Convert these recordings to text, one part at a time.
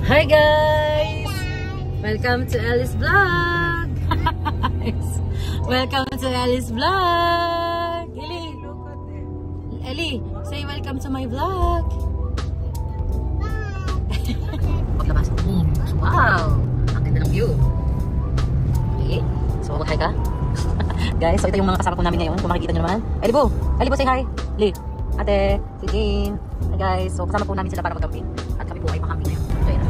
Hi guys! Welcome to Ellie's vlog! Welcome to Ellie's vlog! Ellie, say welcome to my vlog! Paglabas. Wow! Ang ganda ng view. Okay. So, mag-hi ka? Guys, so ito yung mga kasama ko namin ngayon. Kung makikita nyo naman. Ellie po, say hi! Lee! Ate! Si Jane! Hi guys! So, kasama po namin sila para mag-camping. At kami po ay pang-camping ngayon. So, ayan.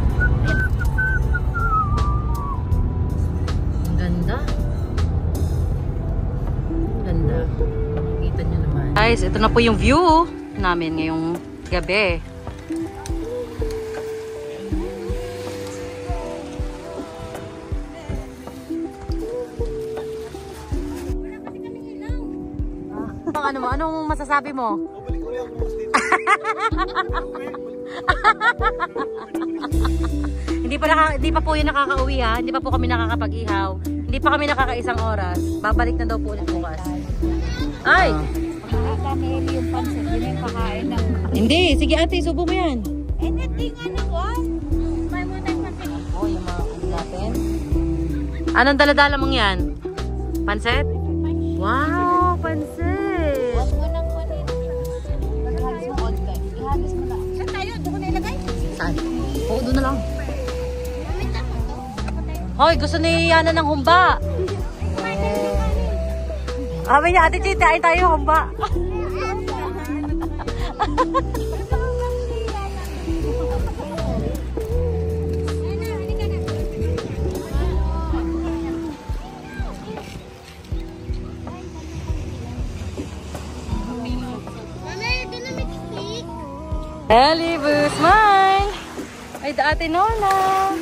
Ang ganda. Ang ganda. Makikita nyo naman. Guys, ito na po yung view namin ngayong gabi. Anong masasabi mo? Hindi pa po yun nakakauwi ha. Hindi pa po kami nakakapag-ihaw. Hindi pa kami nakakaisang oras. Babalik na daw po ulit bukas. Ay! Yung pansit, yun yung kakain ng... Hindi, sige ate, subo mo yan. Hindi nga na ko. May mo tayong pansit. Oh, yung mga ano natin. Anong daladala mong yan? Pansit? Wow, pansit! Saan? Oo, doon na lang. Hoy, gusto ni Yana ng humba. Sabi niya, ate Chit, kain tayo humba. Ellie Busman! Ay, Ate Nola!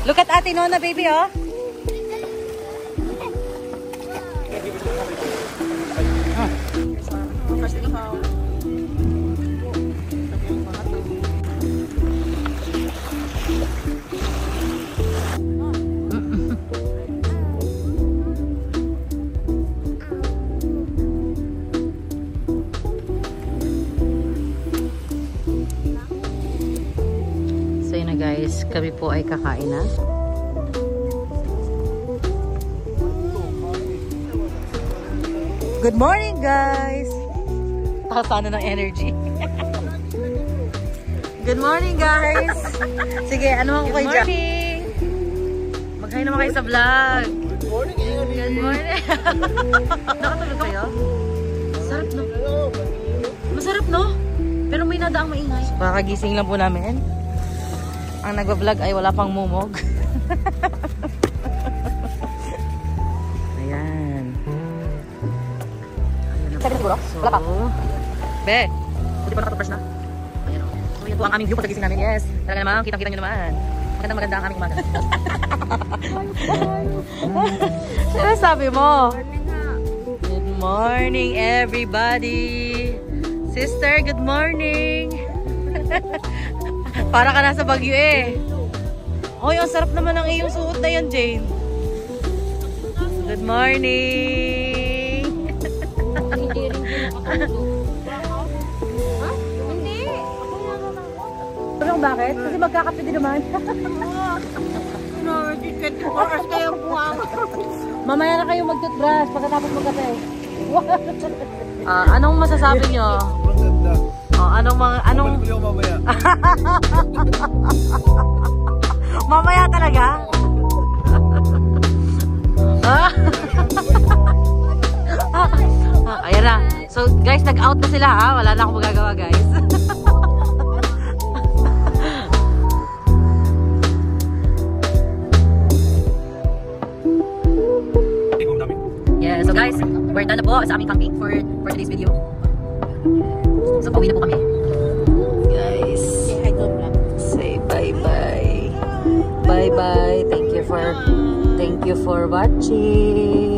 Look at Ate Nona, baby, oh! Guys, kami po ay kakain na. Good morning, guys! Takasana ng energy. Good morning, guys! Sige, ano ako kayo dyan? Good morning! Mag-hi naman kayo sa vlog. Good morning! Good morning! Nakatulog kayo? Masarap, no? Masarap, no? Pero may nadaang maingay. Pakagising lang po namin. Ang nagbablog ay wala pang mumog. Ayan. Sabi na siguro? Wala pa. Be, hindi pa nakatupers na. Ayan o. So yan po ang aming view pagkagising namin. Yes. Talaga naman, kitang-kita nyo naman. Maganda ang aming umaga. Ano sabi mo? Good morning everybody. Sister, good morning. Para ka nasa Baguio eh. Oy, ang sarap naman ng iyong suot na yan, Jane. Good morning. Hindi. Pero bakit? Kasi magkakape din naman. No, 24 hours kayo buwang. Mamaya na kayo mag-toothbrush pagkatapos magkape. Anong masasabi nyo? Anong mamaya? Mamaya talaga? Ayan na. So guys, nag-out na sila ha. Wala na akong magagawa guys. Yeah, so guys, we're done na po sa aming camping for today's video. So, pauwi na po kami. Guys, say bye-bye. Bye-bye. Thank you for watching.